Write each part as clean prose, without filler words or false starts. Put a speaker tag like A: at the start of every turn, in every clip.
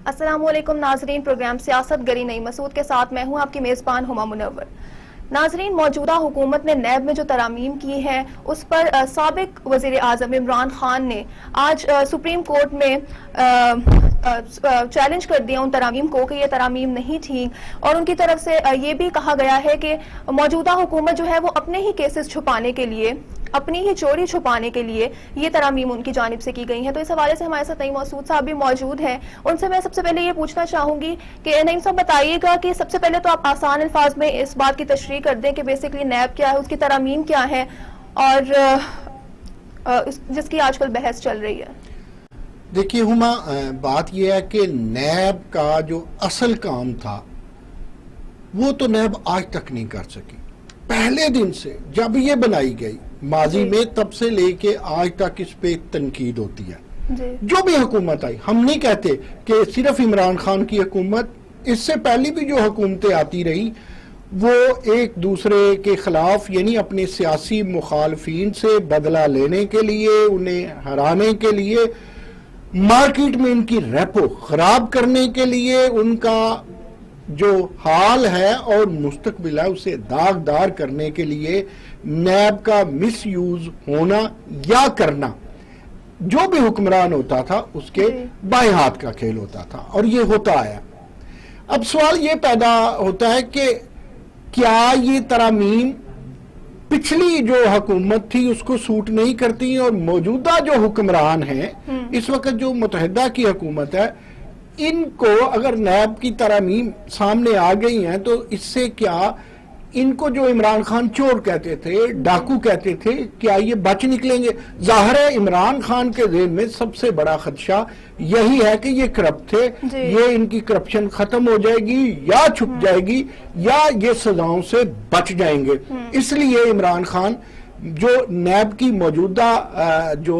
A: السلام علیکم ناظرین، پروگرام سیاست گری نئی مسعود کے ساتھ میں ہوں آپ کی میزبان ہما منور۔ ناظرین، موجودہ حکومت نے نیب میں جو ترامیم کی ہے اس پر سابق وزیر اعظم عمران خان نے آج سپریم کورٹ میں چیلنج کر دیا ان ترامیم کو کہ یہ ترامیم نہیں تھیں، اور ان کی طرف سے یہ بھی کہا گیا ہے کہ موجودہ حکومت جو ہے وہ اپنے ہی کیسز چھپانے کے لیے، اپنی ہی چوری چھپانے کے لیے یہ ترامیم ان کی جانب سے کی گئی ہیں۔ تو اس حوالے سے ہمارے ساتھ نعیم مسعود صاحب بھی موجود ہیں، ان سے میں سب سے پہلے یہ پوچھنا چاہوں گی کہ نعیم صاحب بتائیے گا کہ سب سے پہلے تو آپ آسان الفاظ میں اس بات کی تشریح کر دیں کہ بیسیکلی نیب کیا ہے، اس کی ترامیم کیا ہے، اور جس کی آج کل بحث چل رہی ہے۔
B: دیکھیے ہما، بات یہ ہے کہ نیب کا جو اصل کام تھا وہ تو نیب آج تک نہیں کر سکی۔ پہلے دن سے جب یہ بنائی گئی ماضی میں، تب سے لے کے آج تک اس پہ تنقید ہوتی ہے۔ جو بھی حکومت آئی، ہم نہیں کہتے کہ صرف عمران خان کی حکومت، اس سے پہلی بھی جو حکومتیں آتی رہی وہ ایک دوسرے کے خلاف، یعنی اپنے سیاسی مخالفین سے بدلہ لینے کے لیے، انہیں ہرانے کے لیے، مارکیٹ میں ان کی ریپو خراب کرنے کے لیے، ان کا جو حال ہے اور مستقبل ہے اسے داغدار کرنے کے لیے نیب کا مس یوز ہونا یا کرنا، جو بھی حکمران ہوتا تھا اس کے بائیں ہاتھ کا کھیل ہوتا تھا، اور یہ ہوتا آیا۔ اب سوال یہ پیدا ہوتا ہے کہ کیا یہ ترامیم پچھلی جو حکومت تھی اس کو سوٹ نہیں کرتی، اور موجودہ جو حکمران ہیں اس وقت جو متحدہ کی حکومت ہے، ان کو اگر نیب کی ترامیم سامنے آ گئی ہیں تو اس سے کیا ان کو جو عمران خان چور کہتے تھے، ڈاکو کہتے تھے، کیا یہ بچ نکلیں گے؟ ظاہر ہے عمران خان کے ذہن میں سب سے بڑا خدشہ یہی ہے کہ یہ کرپٹ تھے، یہ ان کی کرپشن ختم ہو جائے گی یا چھپ جائے گی یا یہ سزاؤں سے بچ جائیں گے۔ اس لیے عمران خان جو نیب کی موجودہ جو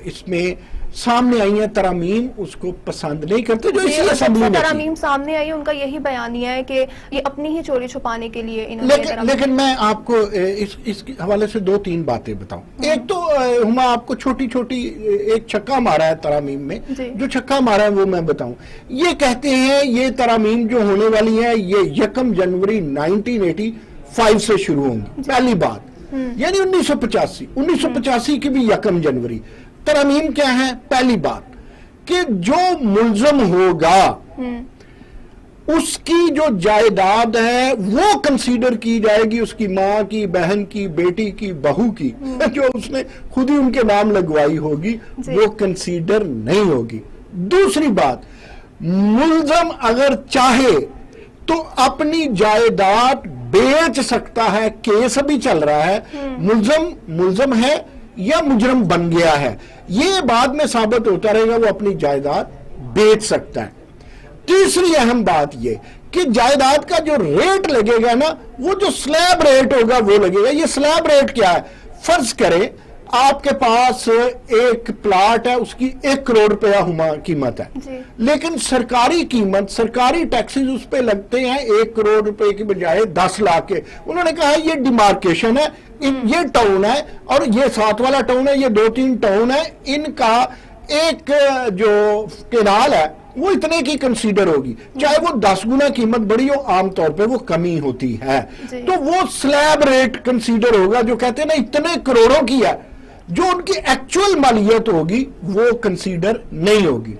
B: اس میں سامنے آئی ہیں ترامیم اس کو پسند نہیں کرتے، جو اسی اسمبلی میں
A: ترامیم سامنے آئی ان کا یہی بیانیہ ہے کہ یہ اپنی ہی چوری چھپانے کے لیے انہوں نے
B: لیکن میں آپ کو اس حوالے سے دو تین باتیں بتاؤں۔ ایک تو ہما آپ کو چھوٹی چھوٹی ایک چھکا مارا ہے ترامیم میں، جو چھکا مارا ہے وہ میں بتاؤں۔ یہ کہتے ہیں یہ ترامیم جو ہونے والی ہیں یہ 1 جنوری 1985 سے شروع ہوں گی، پہلی بات، یعنی 1985 کی بھی 1 جنوری۔ ترامیم کیا ہے؟ پہلی بات کہ جو ملزم ہوگا اس کی جو جائیداد ہے وہ کنسیڈر کی جائے گی، اس کی ماں کی، بہن کی، بیٹی کی، بہو کی، جو اس نے خود ہی ان کے نام لگوائی ہوگی وہ کنسیڈر نہیں ہوگی۔ دوسری بات، ملزم اگر چاہے تو اپنی جائیداد بیچ سکتا ہے، کیس ابھی چل رہا ہے، ملزم ہے یا مجرم بن گیا ہے، یہ بعد میں ثابت ہوتا رہے گا، وہ اپنی جائیداد بیچ سکتا ہے۔ تیسری اہم بات یہ کہ جائیداد کا جو ریٹ لگے گا نا، وہ جو سلیب ریٹ ہوگا وہ لگے گا۔ یہ سلیب ریٹ کیا ہے؟ فرض کریں آپ کے پاس ایک پلاٹ ہے، اس کی 1 کروڑ روپیہ قیمت ہے، لیکن سرکاری قیمت، سرکاری ٹیکسز اس پہ لگتے ہیں 1 کروڑ روپے کی بجائے 10 لاکھ کے۔ انہوں نے کہا یہ ڈیمارکیشن ہے، یہ ٹاؤن ہے اور یہ ساتھ والا ٹاؤن ہے، یہ 2-3 ٹاؤن ہے، ان کا ایک جو کنال ہے وہ اتنے کی کنسیڈر ہوگی، چاہے وہ 10 گنا قیمت بڑی ہو، عام طور پہ وہ کمی ہوتی ہے، تو وہ سلیب ریٹ کنسیڈر ہوگا، جو کہتے ہیں نا اتنے کروڑوں کی ہے، جو ان کی ایکچول مالیت ہوگی وہ کنسیڈر نہیں ہوگی۔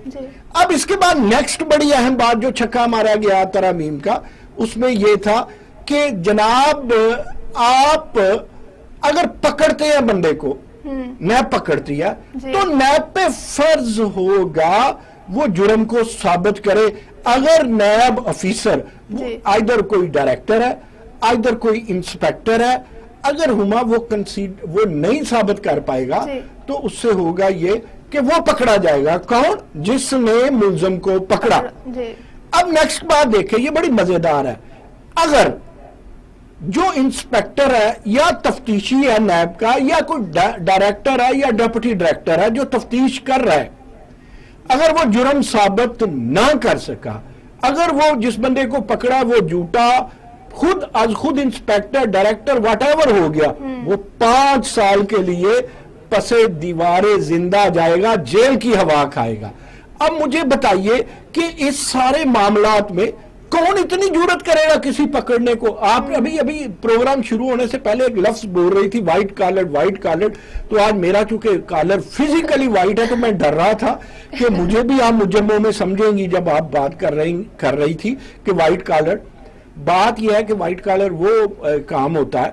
B: اب اس کے بعد نیکسٹ بڑی اہم بات جو چھکا مارا گیا ترامیم کا، اس میں یہ تھا کہ جناب آپ اگر پکڑتے ہیں بندے کو، نیب پکڑتی ہے تو نیب پہ فرض ہوگا وہ جرم کو ثابت کرے۔ اگر نیب افیسر آئیدر کوئی ڈائریکٹر ہے، آئیدر کوئی انسپیکٹر ہے، اگر ہما وہ نہیں ثابت کر پائے گا تو اس سے ہوگا یہ کہ وہ پکڑا جائے گا۔ کون؟ جس نے ملزم کو پکڑا۔ اب نیکسٹ بات دیکھیں، یہ بڑی مزیدار ہے۔ اگر جو انسپیکٹر ہے یا تفتیشی ہے نیب کا، یا کوئی ڈائریکٹر ہے یا ڈیپٹی ڈائریکٹر ہے جو تفتیش کر رہا ہے، اگر وہ جرم ثابت نہ کر سکا، اگر وہ جس بندے کو پکڑا وہ جھوٹا خود انسپیکٹر، ڈائریکٹر واٹ ایور ہو گیا، وہ 5 سال کے لیے پس دیوارے زندہ جائے گا، جیل کی ہوا کھائے گا۔ اب مجھے بتائیے کہ اس سارے معاملات میں کون اتنی جرات کرے گا کسی پکڑنے کو؟ آپ ابھی پروگرام شروع ہونے سے پہلے ایک لفظ بول رہی تھی وائٹ کالر، تو آج میرا چونکہ کالر فزیکلی وائٹ ہے تو میں ڈر رہا تھا کہ مجھے بھی آپ مجمع میں سمجھیں گی جب آپ بات کر رہی تھی کہ وائٹ کالر. بات یہ ہے کہ وائٹ کالر وہ کام ہوتا ہے،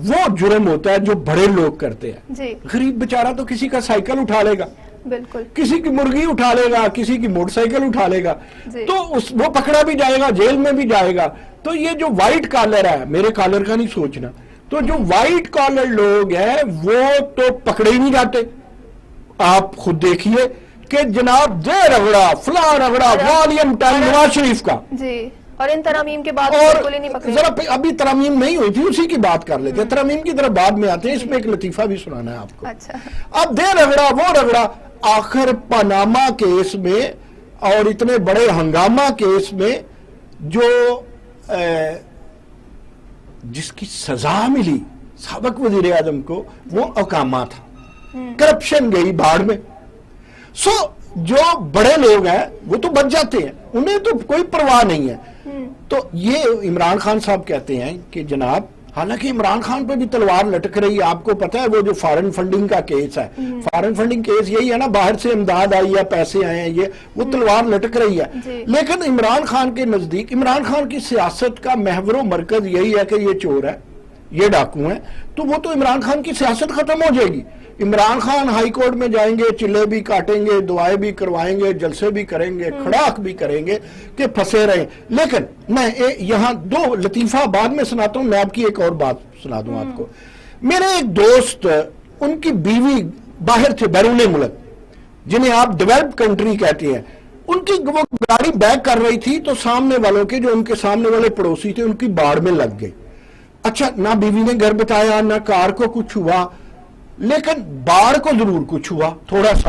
B: وہ جرم ہوتا ہے جو بڑے لوگ کرتے ہیں. غریب بیچارہ تو کسی کا سائیکل اٹھا لے گا، بالکل، کسی کی مرغی اٹھا لے گا، کسی کی موٹر سائیکل اٹھا لے گا، تو وہ پکڑا بھی جائے گا، جیل میں بھی جائے گا. تو یہ جو وائٹ کالر ہے، میرے کالر کا نہیں سوچنا، تو جو وائٹ کالر لوگ ہیں وہ تو پکڑے ہی نہیں جاتے. آپ خود دیکھیے کہ جناب دے رگڑا فلاں رگڑا والیم 10 نواز شریف کا،
A: اور ان ترامیم کے بعد
B: ذرا ابھی ترامیم نہیں ہوئی تھی، اسی کی بات کر لیتے ہیں. ترامیم کی طرف بعد میں آتے ہیں، اس میں ایک لطیفہ بھی سنانا ہے آپ کو. اب دے رگڑا وہ رگڑا، آخر پاناما کیس میں اور اتنے بڑے ہنگامہ کیس میں جو جس کی سزا ملی سابق وزیر اعظم کو وہ اقامہ تھا، کرپشن گئی بھاڑ میں. جو بڑے لوگ ہیں وہ تو بچ جاتے ہیں، انہیں تو کوئی پرواہ نہیں ہے. تو یہ عمران خان صاحب کہتے ہیں کہ جناب، حالانکہ عمران خان پہ بھی تلوار لٹک رہی ہے. آپ کو پتا ہے وہ جو فارن فنڈنگ کا کیس ہے، فارن فنڈنگ کیس یہی ہے نا، باہر سے امداد آئی ہے، پیسے آئے ہیں، یہ وہ تلوار لٹک رہی ہے. لیکن عمران خان کے نزدیک، عمران خان کی سیاست کا محور و مرکز یہی ہے کہ یہ چور ہے، یہ ڈاکو ہیں، تو وہ تو عمران خان کی سیاست ختم ہو جائے گی. عمران خان ہائی کورٹ میں جائیں گے، چلے بھی کاٹیں گے، دعائیں بھی کروائیں گے، جلسے بھی کریں گے، کھڑاک بھی کریں گے کہ پھنسے رہیں. لیکن میں یہاں دو لطیفہ بعد میں سناتا ہوں، میں آپ کی ایک اور بات سنا دوں آپ کو. میرے ایک دوست، ان کی بیوی باہر تھے، بیرون ملک، جنہیں آپ ڈیولپ کنٹری کہتے ہیں، ان کی وہ گاڑی بیک کر رہی تھی تو سامنے والوں کے، جو ان کے سامنے والے پڑوسی تھے، ان کی باڑ میں لگ گئی. اچھا، نہ بیوی نے گھر بتایا، نہ کار کو کچھ ہوا، لیکن باڑ کو ضرور کچھ ہوا تھوڑا سا.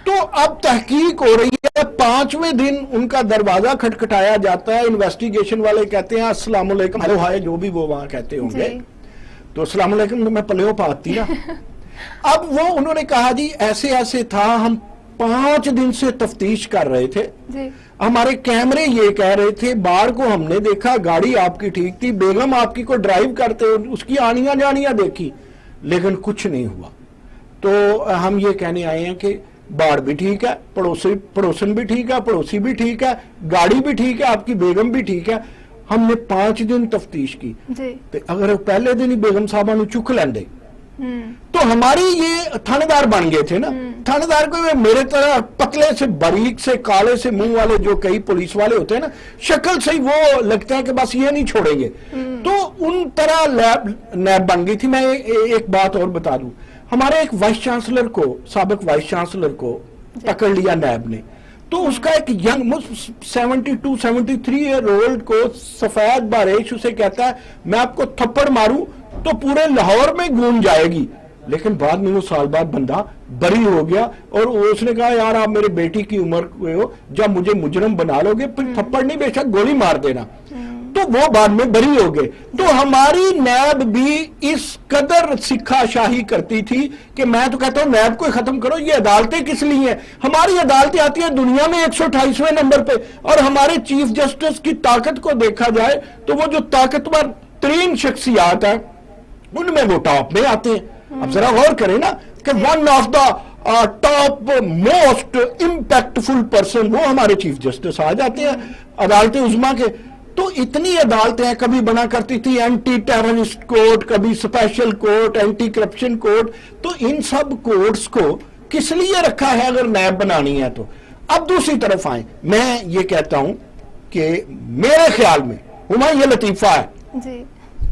B: تو اب تحقیق ہو رہی ہے، 5ویں دن ان کا دروازہ کھٹکھٹایا جاتا ہے. انویسٹیگیشن والے کہتے ہیں السلام علیکم، ہیلو ہائے، جو بھی وہ وہاں کہتے ہوں گے، تو السلام علیکم تو میں پلیوں پاتی نا. اب وہ انہوں نے کہا جی ایسے ایسے تھا، ہم 5 دن سے تفتیش کر رہے تھے، ہمارے کیمرے یہ کہہ رہے تھے، باڑ کو ہم نے دیکھا، گاڑی آپ کی ٹھیک تھی، بیگم آپ کی کو ڈرائیو کرتے اس کی آنیاں جانیاں دیکھی، لیکن کچھ نہیں ہوا. تو ہم یہ کہنے آئے ہیں کہ باڑ بھی ٹھیک ہے، پڑوسن بھی ٹھیک ہے، پڑوسی بھی ٹھیک ہے، گاڑی بھی ٹھیک ہے، آپ کی بیگم بھی ٹھیک ہے. ہم نے 5 دن تفتیش کی. اگر پہلے دن ہی بیگم صاحبہ نو چک لیندے تو ہماری یہ تھانے دار بن گئے تھے نا. تھانے دار کو میرے طرح پتلے سے، باریک سے، کالے سے منہ والے جو کئی پولیس والے ہوتے ہیں نا، شکل سے ہی وہ لگتا ہے کہ بس یہ نہیں چھوڑیں گے، تو ان طرح نیب بن گئی تھی. میں ایک بات اور بتا دوں، ہمارے ایک وائس چانسلر کو، سابق وائس چانسلر کو پکڑ لیا نیب نے. تو اس کا ایک ینگ 72-73 ایئر اولڈ کو سفید باریش اسے کہتا ہے میں آپ کو تھپڑ ماروں تو پورے لاہور میں گونج جائے گی. لیکن بعد میں وہ سال بعد بندہ بری ہو گیا، اور اس نے کہا یار آپ میرے بیٹی کی عمر ہوئے ہو، جب مجھے مجرم بنا لو گے پھر تھپڑ نہیں بے شک گولی مار دینا. تو وہ بعد میں بری ہو گئے. تو ہماری نیب بھی اس قدر سکھا شاہی کرتی تھی کہ میں تو کہتا ہوں نیب کو ختم کرو. یہ عدالتیں کس لیے ہیں؟ ہماری عدالتیں آتی ہیں دنیا میں 128ویں نمبر پہ، اور ہمارے چیف جسٹس کی طاقت کو دیکھا جائے تو وہ جو طاقتور ترین شخصیات ہیں ان میں وہ ٹاپ میں آتے ہیں. اب ذرا غور کریں نا کہ one of the top most impactful person وہ ہمارے چیف جسٹس آ جاتے ہیں عدالت عظمیٰ کے. تو اتنی عدالتیں کبھی بنا کرتی تھی اینٹی ٹیررسٹ کورٹ، کبھی special court, anti corruption court. تو ان سب کورٹس کو کس لیے رکھا ہے اگر نیب بنانی ہے تو؟ اب دوسری طرف آئیں، میں یہ کہتا ہوں کہ میرے خیال میں یہ لطیفہ ہے،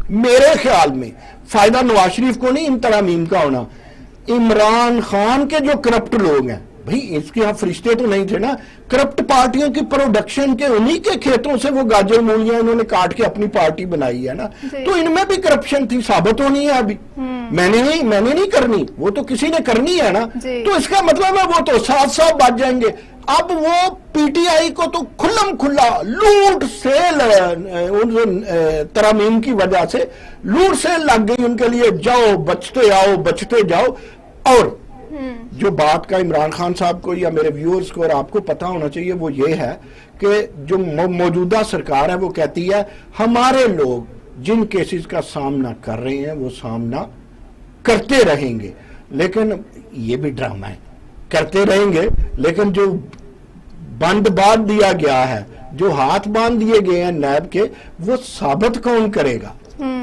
B: میرے خیال میں فائدہ نواز شریف کو نہیں ان ترامیم کا ہونا، عمران خان کے جو کرپٹ لوگ ہیں. بھئی اس کے ہاں فرشتے تو نہیں تھے نا، کرپٹ پارٹیوں کی پروڈکشن کے انہی کے کھیتوں سے وہ گاجر مولیاں انہوں نے کاٹ کے اپنی پارٹی بنائی ہے نا. تو ان میں بھی کرپشن تھی، ثابت ہونی ہے ابھی. میں نے نہیں کرنی، وہ تو کسی نے کرنی ہے نا. تو اس کا مطلب ہے وہ تو صاف بچ جائیں گے. اب وہ پی ٹی آئی کو تو کھلم کھلا لوٹ سیل ترامیم کی وجہ سے لوٹ سیل لگ گئی ان کے لیے، جاؤ بچتے آؤ بچتے جاؤ. اور جو بات کا عمران خان صاحب کو یا میرے ویورز کو اور آپ کو پتا ہونا چاہیے وہ یہ ہے کہ جو موجودہ سرکار ہے وہ کہتی ہے ہمارے لوگ جن کیسز کا سامنا کر رہے ہیں وہ سامنا کرتے رہیں گے، لیکن یہ بھی ڈرامہ ہے، کرتے رہیں گے لیکن جو بند باندھ دیا گیا ہے، جو ہاتھ باندھ دیے گئے ہیں نیب کے، وہ ثابت کون کرے گا؟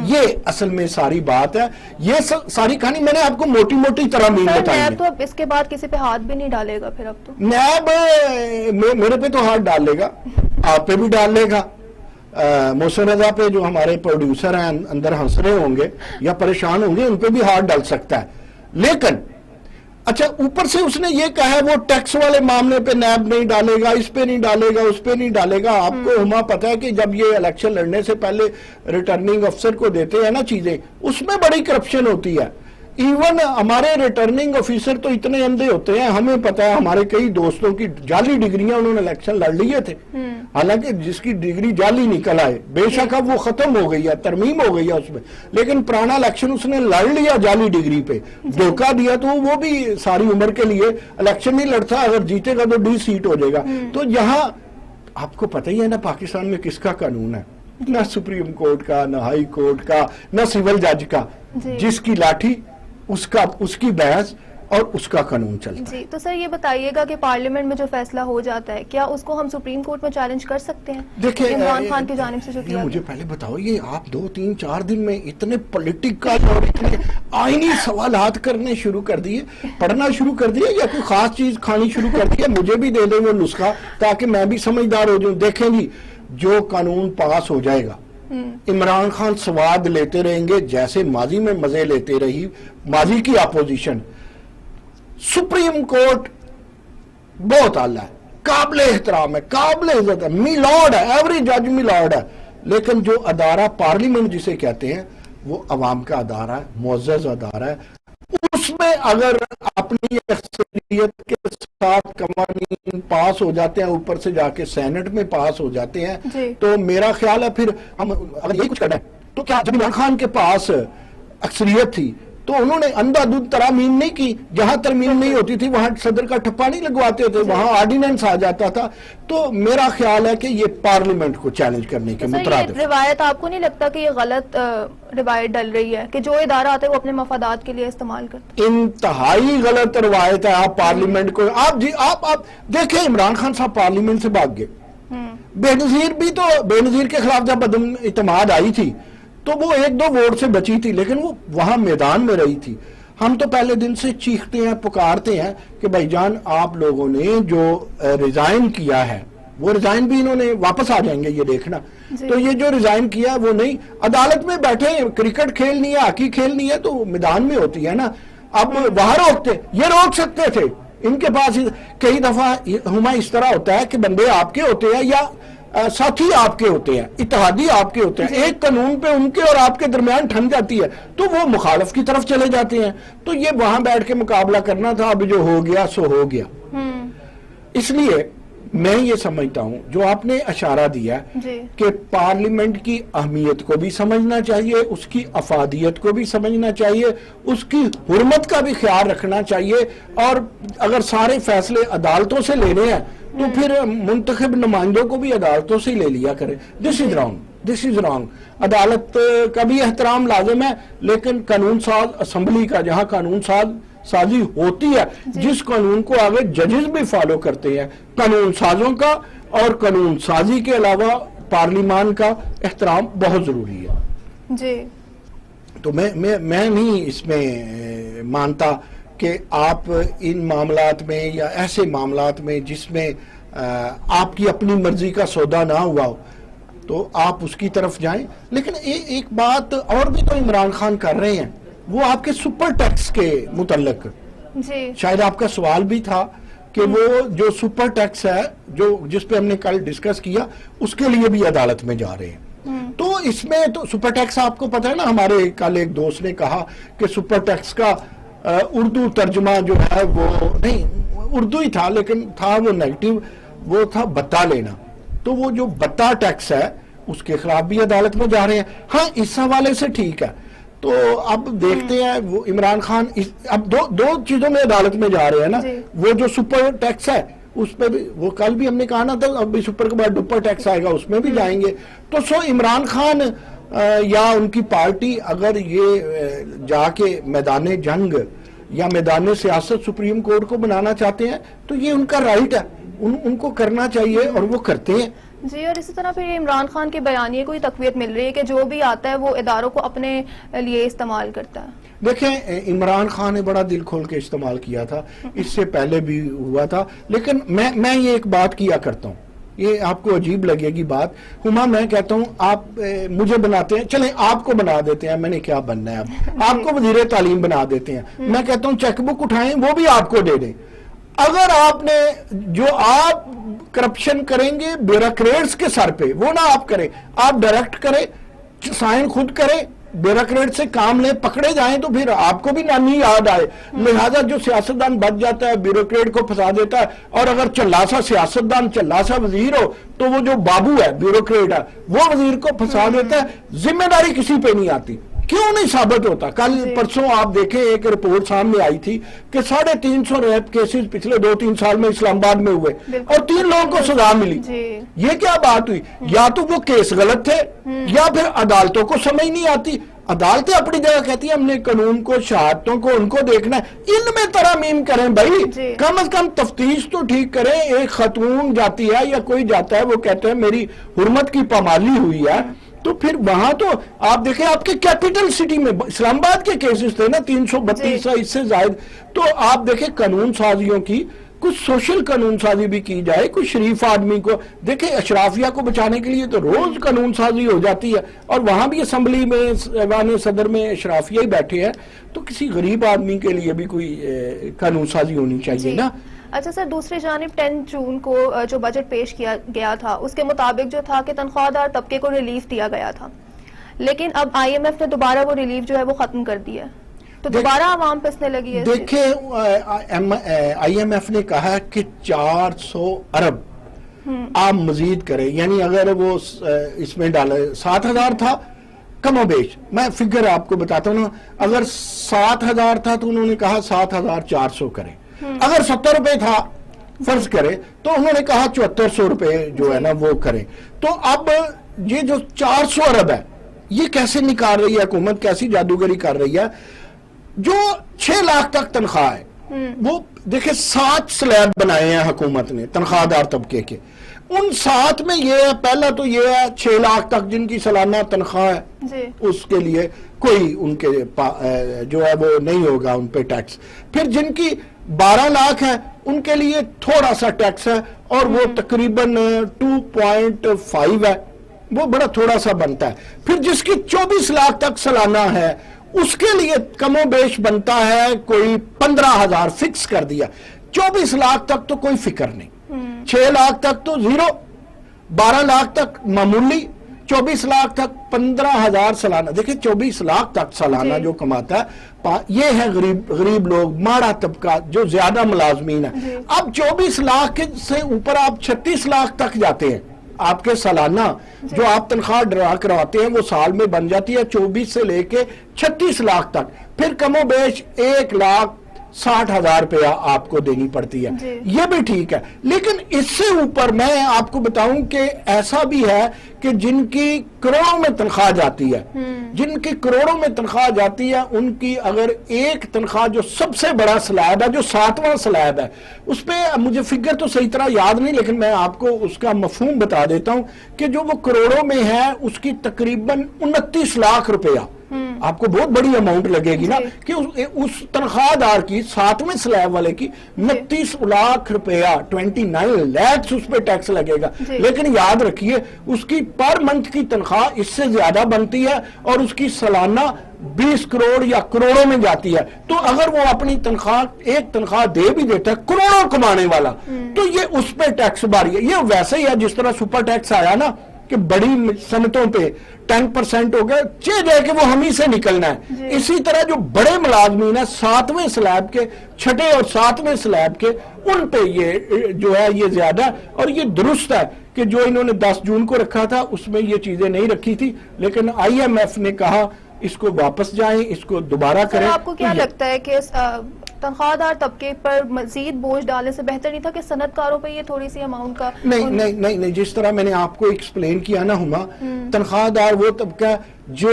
B: یہ اصل میں ساری بات ہے، یہ ساری کہانی میں نے آپ کو موٹی موٹی ترامیم بتائی ہے۔
A: نیب تو اب اس کے بعد کسی پہ ہاتھ بھی نہیں ڈالے گا، پھر اب تو
B: نیب میرے پہ تو ہاتھ ڈال لے گا، آپ پہ بھی ڈال لے گا، محسن رضا پہ جو ہمارے پروڈیوسر ہیں اندر ہنس رہے ہوں گے یا پریشان ہوں گے، ان پہ بھی ہاتھ ڈال سکتا ہے۔ لیکن اچھا اوپر سے اس نے یہ کہا ہے وہ ٹیکس والے معاملے پہ نیب نہیں ڈالے گا، اس پہ نہیں ڈالے گا، اس پہ نہیں ڈالے گا۔ آپ کو ہما پتا ہے کہ جب یہ الیکشن لڑنے سے پہلے ریٹرننگ افسر کو دیتے ہیں نا چیزیں، اس میں بڑی کرپشن ہوتی ہے۔ ایون ہمارے ریٹرننگ آفیسر تو اتنے اندھے ہوتے ہیں، ہمیں پتا ہے ہمارے کئی دوستوں کی جعلی ڈگریاں انہوں نے الیکشن لڑ لیے تھے، حالانکہ جس کی ڈگری جعلی نکل آئے، بے شک اب وہ ختم ہو گئی ہے، ترمیم ہو گئی ہے اس میں، لیکن پرانا الیکشن اس نے لڑ لیا جعلی ڈگری پہ، دھوکہ دیا، تو وہ بھی ساری عمر کے لیے الیکشن نہیں لڑتا، اگر جیتے گا تو 20 سیٹ ہو جائے گا۔ تو یہاں آپ کو پتہ ہی ہے نا پاکستان میں کس کا قانون ہے، نہ سپریم کورٹ کا، نہ ہائی کورٹ کا، نہ سول جج کا، جس کی لاٹھی اس کی بحث اور اس کا قانون چلتا ہے۔
A: جی تو سر یہ بتائیے گا کہ پارلیمنٹ میں جو فیصلہ ہو جاتا ہے کیا اس کو ہم سپریم کورٹ میں چیلنج کر سکتے ہیں؟
B: دیکھیں
A: عمران خان کی جانب سے جو کیا
B: مجھے پہلے بتاؤ، یہ آپ 2 3 4 دن میں اتنے پولیٹیکل اور اتنے آئینی سوالات کرنے شروع کر دیے، پڑھنا شروع کر دیے، یا کوئی خاص چیز کھانی شروع کر دی ہے؟ مجھے بھی دے دیں وہ نسخہ تاکہ میں بھی سمجھدار ہو جاؤں۔ دیکھیں جی، جو قانون پاس ہو جائے گا عمران خان سواد لیتے رہیں گے جیسے ماضی میں مزے لیتے رہی ماضی کی اپوزیشن۔ سپریم کورٹ بہت اعلیٰ ہے، قابل احترام ہے، قابل عزت ہے، میلارڈ ہے، ایوری جج میلارڈ ہے، لیکن جو ادارہ پارلیمنٹ جسے کہتے ہیں وہ عوام کا ادارہ ہے، معزز ادارہ ہے، اس میں اگر اپنی اکثریت کے ساتھ قوانین پاس ہو جاتے ہیں، اوپر سے جا کے سینٹ میں پاس ہو جاتے ہیں، تو میرا خیال ہے پھر ہم اگر یہی کچھ کرنا ہے تو کیا جب عمران خان کے پاس اکثریت تھی تو انہوں نے اندھا دھند ترامیم نہیں کی، جہاں ترمیم نہیں ہوتی تھی وہاں صدر کا ٹھپا نہیں لگواتے تھے، وہاں آرڈیننس آ جاتا تھا۔ تو میرا خیال ہے کہ یہ پارلیمنٹ کو چیلنج کرنے کے مترادف ہے۔
A: روایت آپ کو نہیں لگتا کہ یہ غلط روایت ڈل رہی ہے کہ جو ادارہ آتا ہے وہ اپنے مفادات کے لیے استعمال کرتا ہے؟
B: انتہائی غلط روایت ہے۔ آپ پارلیمنٹ کو آپ دیکھیں، عمران خان صاحب پارلیمنٹ سے بھاگ گئے، بے نظیر بھی تو بے نظیر کے خلاف جب عدم اعتماد آئی تھی تو وہ 1-2 ووٹ سے بچی تھی، لیکن وہ وہاں میدان میں رہی تھی۔ ہم تو پہلے دن سے چیختے ہیں، پکارتے ہیں کہ بھائی جان آپ لوگوں نے جو ریزائن کیا ہے وہ ریزائن بھی انہوں نے واپس آ جائیں گے، یہ دیکھنا۔ تو یہ جو ریزائن کیا وہ نہیں، عدالت میں بیٹھے، کرکٹ کھیلنی ہے، ہاکی کھیلنی ہے تو میدان میں ہوتی ہے نا۔ اب وہاں روکتے، یہ روک سکتے تھے، ان کے پاس کئی دفعہ ہما اس طرح ہوتا ہے کہ بندے آپ کے ہوتے ہیں یا ساتھی آپ کے ہوتے ہیں، اتحادی آپ کے ہوتے ہیں، ایک قانون پہ ان کے اور آپ کے درمیان ٹھن جاتی ہے تو وہ مخالف کی طرف چلے جاتے ہیں۔ تو یہ وہاں بیٹھ کے مقابلہ کرنا تھا، اب جو ہو گیا سو ہو گیا۔ اس لیے میں یہ سمجھتا ہوں جو آپ نے اشارہ دیا کہ پارلیمنٹ کی اہمیت کو بھی سمجھنا چاہیے، اس کی افادیت کو بھی سمجھنا چاہیے، اس کی حرمت کا بھی خیال رکھنا چاہیے، اور اگر سارے فیصلے عدالتوں سے لینے ہیں تو پھر منتخب نمائندوں کو بھی عدالتوں سے لے لیا کرے۔ دس از رانگ۔ عدالت کا بھی احترام لازم ہے، لیکن قانون ساز اسمبلی کا جہاں قانون سازی ہوتی ہے، جس قانون کو آگے ججز بھی فالو کرتے ہیں، قانون سازوں کا اور قانون سازی کے علاوہ پارلیمان کا احترام بہت ضروری ہے۔
A: جی
B: تو میں نہیں اس میں مانتا کہ آپ ان معاملات میں یا ایسے معاملات میں جس میں آپ کی اپنی مرضی کا سودا نہ ہوا ہو تو آپ اس کی طرف جائیں۔ لیکن ایک بات اور بھی تو عمران خان کر رہے ہیں، وہ آپ کے سپر ٹیکس کے متعلق شاید آپ کا سوال بھی تھا کہ وہ جو سپر ٹیکس ہے جس پہ ہم نے کل ڈسکس کیا، اس کے لیے بھی عدالت میں جا رہے ہیں۔ تو اس میں تو سپر ٹیکس آپ کو پتہ ہے نا، ہمارے کل ایک دوست نے کہا کہ سپر ٹیکس کا اردو ترجمہ جو ہے وہ نہیں اردو ہی تھا، لیکن تھا وہ نیگیٹو، وہ تھا بتا لینا۔ تو وہ جو بتا ٹیکس ہے اس کے خلاف بھی عدالت میں جا رہے ہیں۔ ہاں اس حوالے سے ٹھیک ہے، تو اب دیکھتے ہیں وہ عمران خان اب دو چیزوں میں عدالت میں جا رہے ہیں نا. وہ جو سپر ٹیکس ہے اس پہ بھی, وہ کل بھی ہم نے کہا نا تھا, اب بھی سپر کے بعد ڈپر ٹیکس آئے گا, اس میں بھی جائیں گے. تو سو عمران خان یا ان کی پارٹی اگر یہ جا کے میدان جنگ یا میدان سیاست سپریم کورٹ کو بنانا چاہتے ہیں تو یہ ان کا رائٹ ہے, ان کو کرنا چاہیے اور وہ کرتے ہیں.
A: جی, اور اسی طرح پھر عمران خان کے بیانیے کو تقویت مل رہی ہے کہ جو بھی آتا ہے وہ اداروں کو اپنے لیے استعمال کرتا ہے.
B: دیکھیں عمران خان نے بڑا دل کھول کے استعمال کیا تھا, اس سے پہلے بھی ہوا تھا, لیکن میں یہ ایک بات کیا کرتا ہوں, یہ آپ کو عجیب لگے گی بات, ہما میں کہتا ہوں آپ مجھے بناتے ہیں, چلیں آپ کو بنا دیتے ہیں, میں نے کیا بننا ہے اب, آپ کو وزیر تعلیم بنا دیتے ہیں, میں کہتا ہوں چیک بک اٹھائیں وہ بھی آپ کو دے دیں. اگر آپ نے جو آپ کرپشن کریں گے بیوروکریٹس کے سر پہ, وہ نہ آپ کریں, آپ ڈائریکٹ کریں, سائن خود کریں, بیوروکریٹ سے کام لیں, پکڑے جائیں تو پھر آپ کو بھی نامی یاد آئے. لہذا جو سیاستدان بچ جاتا ہے بیوروکریٹ کو پھنسا دیتا ہے, اور اگر چلاسا سیاستدان چلاسا وزیر ہو تو وہ جو بابو ہے بیوروکریٹ ہے وہ وزیر کو پھنسا دیتا ہے, ذمہ داری کسی پہ نہیں آتی. کیوں نہیں ثابت ہوتا؟ کل پرسوں آپ دیکھیں ایک رپورٹ سامنے آئی تھی کہ 350 ریپ کیسز پچھلے 2-3 سال میں اسلام آباد میں ہوئے اور 3 لوگوں کو سزا ملی. یہ کیا بات ہوئی؟ یا تو وہ کیس غلط تھے یا پھر عدالتوں کو سمجھ نہیں آتی. عدالتیں اپنی جگہ کہتی ہیں ہم نے قانون کو, شہادتوں کو, ان کو دیکھنا ہے, ان میں ترامیم کریں بھائی, کم از کم تفتیش تو ٹھیک کریں. ایک خاتون جاتی ہے یا کوئی جاتا ہے, وہ کہتے ہیں میری حرمت کی پامالی ہوئی ہے, تو پھر وہاں تو آپ دیکھیں آپ کے کیپٹل سٹی میں اسلام آباد کے کیسز تھے نا 332 اس سے زائد. تو آپ دیکھیں قانون سازیوں کی کچھ سوشل قانون سازی بھی کی جائے. کوئی شریف آدمی کو دیکھیں, اشرافیہ کو بچانے کے لیے تو روز قانون سازی ہو جاتی ہے, اور وہاں بھی اسمبلی میں ایوان صدر میں اشرافیہ ہی بیٹھے ہیں, تو کسی غریب آدمی کے لیے بھی کوئی قانون سازی ہونی چاہیے نا.
A: اچھا سر, دوسری جانب 10 جون کو جو بجٹ پیش کیا گیا تھا اس کے مطابق جو تھا کہ تنخواہ دار طبقے کو ریلیف دیا گیا تھا, لیکن اب IMF نے دوبارہ وہ ریلیف جو ہے وہ ختم کر دیا ہے, تو دوبارہ عوام پسنے لگی ہے.
B: دیکھیں IMF نے کہا کہ 400 ارب آپ مزید کریں, یعنی اگر وہ اس میں ڈالے 7,000 تھا کم و بیش, میں فگر آپ کو بتاتا ہوں, اگر 7,000 تھا تو انہوں نے کہا 7,400 کریں. اگر 70 روپے تھا فرض کرے تو انہوں نے کہا 7400 روپے جو ہے نا وہ کریں. تو اب یہ جو 400 ارب ہے یہ کیسے نکال رہی ہے حکومت, کیسی جادوگری کر رہی ہے. جو 6 لاکھ تک تنخواہ ہے وہ دیکھیں 7 سلیب بنائے ہیں حکومت نے تنخواہ دار طبقے کے. ان 7 میں یہ ہے, پہلا تو یہ ہے 6 لاکھ تک جن کی سالانہ تنخواہ ہے اس کے لیے کوئی ان کے جو ہے وہ نہیں ہوگا ان پہ ٹیکس. پھر جن کی 12 لاکھ ہے ان کے لیے تھوڑا سا ٹیکس ہے, اور وہ تقریباً 2.5 ہے, وہ بڑا تھوڑا سا بنتا ہے. پھر جس کی 24 لاکھ تک سالانہ ہے اس کے لیے کم و بیش بنتا ہے کوئی 15,000 فکس کر دیا. 24 لاکھ تک تو کوئی فکر نہیں, 6 لاکھ تک تو زیرو, 12 لاکھ تک معمولی, 24 لاکھ تک 15,000 سالانہ. دیکھیں 24 لاکھ تک سالانہ جو کماتا ہے یہ ہے غریب لوگ, ماڑا طبقہ جو زیادہ ملازمین ہے. اب 24 لاکھ سے اوپر آپ 36 لاکھ تک جاتے ہیں, آپ کے سالانہ جو آپ تنخواہ ڈرا کرواتے ہیں وہ سال میں بن جاتی ہے 24 سے لے کے 36 لاکھ تک. پھر کم و بیش 1,60,000 روپیہ آپ کو دینی پڑتی ہے. یہ بھی ٹھیک ہے, لیکن اس سے اوپر میں آپ کو بتاؤں کہ ایسا بھی ہے کہ جن کی کروڑوں میں تنخواہ جاتی ہے, جن کی کروڑوں میں تنخواہ جاتی ہے ان کی اگر ایک تنخواہ جو سب سے بڑا سلیب ہے جو 7واں سلیب ہے, اس پہ مجھے فگر تو صحیح طرح یاد نہیں, لیکن میں آپ کو اس کا مفہوم بتا دیتا ہوں کہ جو وہ کروڑوں میں ہے اس کی تقریباً 29 لاکھ روپیہ آپ کو بہت بڑی اماؤنٹ لگے گی نا, کہ اس تنخواہ دار کی 7ویں سلیب والے کی 29 لاکھ روپیہ 29 لیکس اس پہ ٹیکس لگے گا. لیکن یاد رکھیے اس کی پر منتھ کی تنخواہ اس سے زیادہ بنتی ہے اور اس کی سالانہ 20 کروڑ یا کروڑوں میں جاتی ہے. تو اگر وہ اپنی تنخواہ ایک تنخواہ دے بھی دیتا ہے کروڑوں کمانے والا, تو یہ اس پہ ٹیکس باری ہے. یہ ویسے ہی ہے جس طرح سپر ٹیکس آیا نا کہ بڑی صنعتوں پہ 10% ہو گیا, جائے کہ وہ ہم ہی سے نکلنا ہے. اسی طرح جو بڑے ملازمین ہیں 7ویں سلیب کے, 6 اور 7ویں سلیب کے, ان پہ یہ جو ہے یہ زیادہ, اور یہ درست ہے کہ جو انہوں نے 10 جون کو رکھا تھا اس میں یہ چیزیں نہیں رکھی تھی. لیکن IMF نے کہا اس کو واپس جائیں, اس کو دوبارہ کریں.
A: آپ کو کیا لگتا ہے کہ تنخواہ دار طبقے پر مزید بوجھ ڈالنے سے بہتر نہیں تھا کہ صنعت کاروں پہ یہ تھوڑی سی اماؤنٹ کا؟
B: نہیں, جس طرح میں نے آپ کو ایکسپلین کیا نا ہما, تنخواہ دار وہ طبقہ جو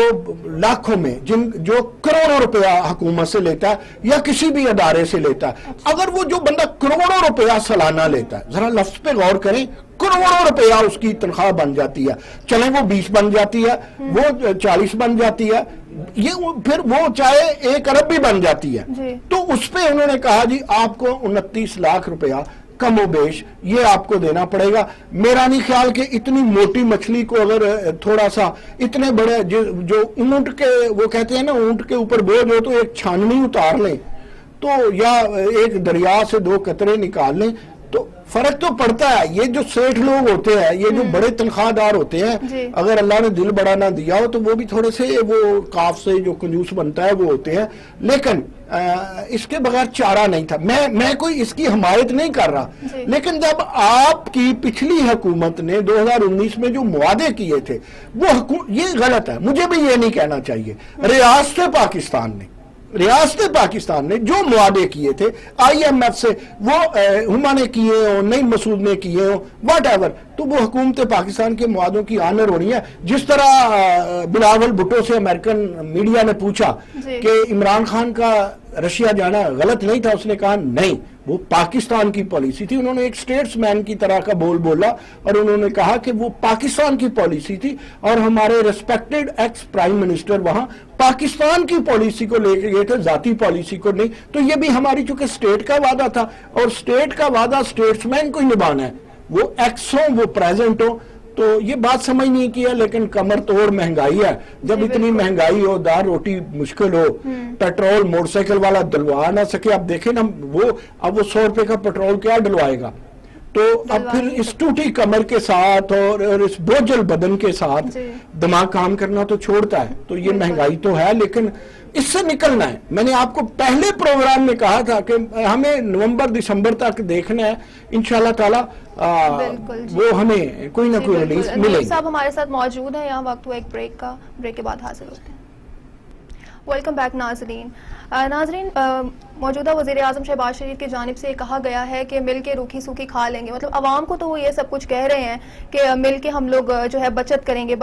B: لاکھوں میں جو کروڑوں روپیہ حکومت سے لیتا ہے یا کسی بھی ادارے سے لیتا ہے, اگر وہ جو بندہ کروڑوں روپیہ سالانہ لیتا ہے, ذرا لفظ پہ غور کریں, کروڑوں روپیہ اس کی تنخواہ بن جاتی ہے, چلیں وہ 20 بن جاتی ہے, وہ 40 بن جاتی ہے, یہ پھر وہ چاہے 1 ارب بھی بن جاتی ہے, تو اس پہ انہوں نے کہا جی آپ کو 29 لاکھ روپیہ کم و بیش یہ آپ کو دینا پڑے گا. میرا نہیں خیال کہ اتنی موٹی مچھلی کو اگر تھوڑا سا اتنے بڑے جو اونٹ کے وہ کہتے ہیں نا اونٹ کے اوپر بوجھ ہو تو ایک چھاننی اتار لیں تو یا ایک دریا سے 2 قطرے نکال لیں تو فرق تو پڑتا ہے. یہ جو سیٹھ لوگ ہوتے ہیں, یہ جو بڑے تنخواہ دار ہوتے ہیں, اگر اللہ نے دل بڑا نہ دیا ہو تو وہ بھی تھوڑے سے وہ کاف سے جو کنجوس بنتا ہے وہ ہوتے ہیں, لیکن اس کے بغیر چارہ نہیں تھا. میں کوئی اس کی حمایت نہیں کر رہا, لیکن جب آپ کی پچھلی حکومت نے 2019 میں جو معاہدے کیے تھے وہ یہ غلط ہے, مجھے بھی یہ نہیں کہنا چاہیے. ریاست پاکستان نے جو معاہدے کیے تھے آئی ایم ایف سے, وہ ہما نے کیے ہوں, نعیم مسعود نے کیے ہوں, واٹ ایور, تو وہ حکومت پاکستان کے معاہدوں کی آنر ہونی ہے. جس طرح بلاول بھٹو سے امریکن میڈیا نے پوچھا کہ عمران خان کا رشیا جانا غلط نہیں تھا, اس نے کہا نہیں, وہ پاکستان کی پالیسی تھی. انہوں نے ایک سٹیٹس مین کی طرح کا بولا اور انہوں نے کہا کہ وہ پاکستان کی پالیسی تھی اور ہمارے ریسپیکٹڈ ایکس پرائم منسٹر وہاں پاکستان کی پالیسی کو لے کے گئے تھے, ذاتی پالیسی کو نہیں. تو یہ بھی ہماری چونکہ سٹیٹ کا وعدہ تھا اور سٹیٹ کا وعدہ سٹیٹس مین کو ہی نبھانا ہے, وہ ایکس ہوں وہ پریزنٹ ہوں. تو یہ بات سمجھ نہیں کیا, لیکن کمر توڑ مہنگائی ہے. جب اتنی مہنگائی ہو, دار روٹی مشکل ہو, پیٹرول موٹر سائیکل والا ڈلوا نہ سکے, اب دیکھیں نا اب وہ 100 روپے کا پیٹرول کیا ڈلوائے گا, تو اب پھر اس ٹوٹی کمر کے ساتھ اور اس بوجھل بدن کے ساتھ دماغ کام کرنا تو چھوڑتا ہے. تو یہ مہنگائی تو ہے, لیکن اس سے نکلنا ہے. میں نے آپ کو پہلے پروگرام میں کہا تھا کہ ہمیں نومبر دسمبر تک دیکھنا ہے, انشاءاللہ تعالی وہ ہمیں کوئی نہ کوئی ریلیز ملے گی.
A: صاحب ہمارے ساتھ موجود ہیں, یہاں وقت ہوا ایک بریک کا, بریک کے بعد حاصل ہوتے ہیں. ویلکم بیک ناظرین. موجودہ وزیر اعظم شہباز شریف کی جانب سے کہا گیا ہے کہ مل کے روکھی سوکھی کھا لیں گے, مطلب عوام کو تو وہ یہ سب کچھ کہہ رہے ہیں کہ مل کے ہم لوگ جو ہے بچت کریں گے,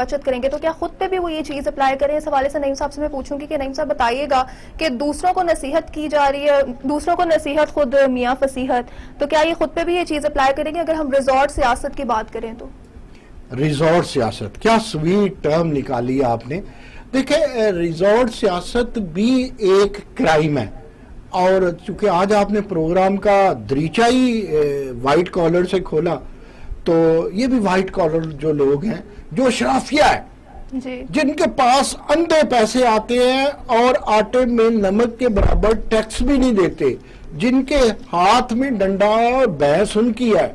A: تو کیا خود پہ بھی وہ یہ چیز اپلائی کریں؟ اس حوالے سے نعیم صاحب سے میں پوچھوں گی کہ نعیم صاحب بتائیے گا کہ دوسروں کو نصیحت کی جا رہی ہے, دوسروں کو نصیحت خود میاں فصیحت, تو کیا یہ خود پہ بھی یہ چیز اپلائی کریں گے اگر ہم ریزورٹ سیاست کی بات کریں تو؟
B: ریزورٹ سیاست, کیا سویٹ ٹرم نکالی آپ نے. دیکھیں ریزورٹ سیاست بھی ایک کرائم ہے, اور چونکہ آج آپ نے پروگرام کا دریچہ ہی وائٹ کالر سے کھولا, تو یہ بھی وائٹ کالر جو لوگ ہیں جو اشرافیہ ہے, جن کے پاس اندھے پیسے آتے ہیں اور آٹے میں نمک کے برابر ٹیکس بھی نہیں دیتے, جن کے ہاتھ میں ڈنڈا اور بھینس ان کی ہے,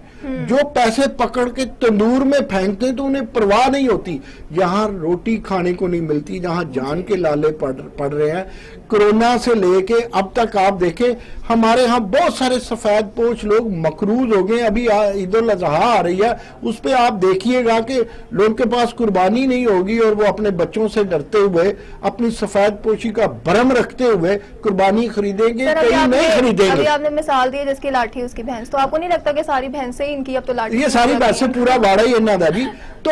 B: جو پیسے پکڑ کے تندور میں پھینکتے ہیں تو انہیں پرواہ نہیں ہوتی. یہاں روٹی کھانے کو نہیں ملتی, جہاں جان کے لالے پڑ رہے ہیں. کرونا سے لے کے اب تک آپ دیکھیں ہمارے ہاں بہت سارے سفید پوش لوگ مقروض ہو گئے. ابھی عید الاضحیٰ آ رہی ہے, اس پہ آپ دیکھیے گا کہ لوگوں کے پاس قربانی نہیں ہوگی اور وہ اپنے بچوں سے ڈرتے ہوئے اپنی سفید پوشی کا برم رکھتے ہوئے قربانی خریدیں گے, کئی نہیں خریدیں گے.
A: ابھی آپ نے مثال دی جس کی لاٹھی اس کی بھینس, تو آپ کو نہیں لگتا کہ ساری بھینسیں ان کی اب تو لاٹھی,
B: یہ ساری بحثیں پورا واڑا ہی ہے دا جی. تو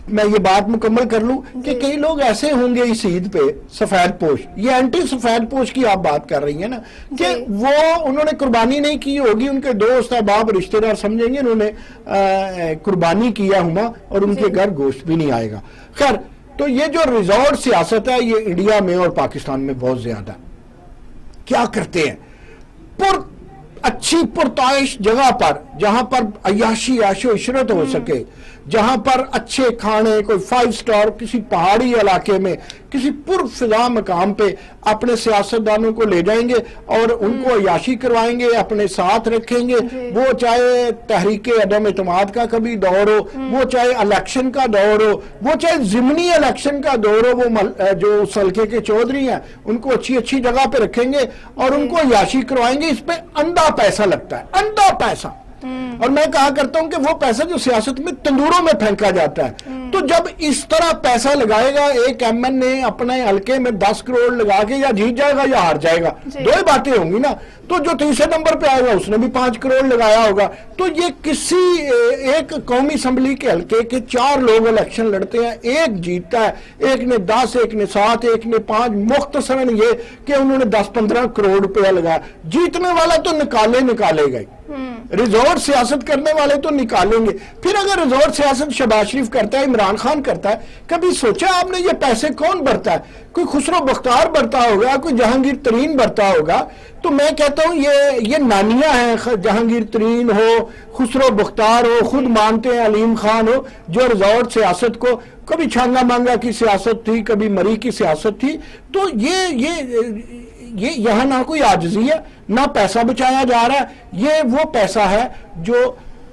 B: میں یہ بات مکمل کر لوں کہ کئی لوگ ایسے ہوں گے اس عید پہ سفید پوش, یہ اینٹی سفید پوش کی آپ بات کر رہی ہیں نا, کہ وہ انہوں نے قربانی نہیں کی ہوگی, ان کے دوست احباب رشتہ دار سمجھیں گے انہوں نے قربانی کیا ہوا اور ان کے گھر گوشت بھی نہیں آئے گا. خیر, تو یہ جو ریزورٹ سیاست ہے یہ انڈیا میں اور پاکستان میں بہت زیادہ. کیا کرتے ہیں, اچھی پرتائش جگہ پر, جہاں پر عیاشی عیش و عشرت ہو سکے, جہاں پر اچھے کھانے, کوئی 5 سٹار کسی پہاڑی علاقے میں کسی پرفضا مقام پہ اپنے سیاستدانوں کو لے جائیں گے اور ان کو عیاشی کروائیں گے, اپنے ساتھ رکھیں گے. وہ چاہے تحریک عدم اعتماد کا کبھی دور ہو, وہ چاہے الیکشن کا دور ہو, وہ چاہے ضمنی الیکشن کا دور ہو, وہ جو سلکے کے چودھری ہیں ان کو اچھی اچھی جگہ پہ رکھیں گے اور ان کو عیاشی کروائیں گے. اس پہ اندھا پیسہ لگتا ہے, اندھا پیسہ. اور میں کہا کرتا ہوں کہ وہ پیسہ جو سیاست میں تندوروں میں پھینکا جاتا ہے, تو جب اس طرح پیسہ لگائے گا ایک ایم این نے اپنے حلقے میں 10 کروڑ لگا کے یا جیت جائے گا یا ہار جائے گا, دو ہی باتیں ہوں گی نا. تو جو تیسرے نمبر پہ آئے گا اس نے بھی 5 کروڑ لگایا ہوگا. تو یہ کسی ایک قومی اسمبلی کے حلقے کے 4 لوگ الیکشن لڑتے ہیں, ایک جیتتا ہے, ایک نے 10, ایک نے 7, ایک نے 5, مختصراً یہ کہ انہوں نے 10-15 کروڑ روپیہ لگایا. جیتنے والا تو نکالے گئے, ریزورٹ سیاست کرنے والے تو نکالیں گے. پھر اگر ریزورٹ سیاست شہباز شریف کرتا ہے, عمران خان کرتا ہے, کبھی سوچا آپ نے یہ پیسے کون بھرتا ہے؟ کوئی خسرو بختار بھرتا ہوگا, کوئی جہانگیر ترین بھرتا ہوگا. تو میں کہتا ہوں یہ نانیاں ہیں, جہانگیر ترین ہو, خسرو بختار ہو, خود مانتے ہیں علیم خان ہو, جو ریزورٹ سیاست کو کبھی چھانگا مانگا کی سیاست تھی, کبھی مری کی سیاست تھی. تو یہ یہاں نہ کوئی عاجزی ہے نہ پیسہ بچایا جا رہا ہے. یہ وہ پیسہ ہے جو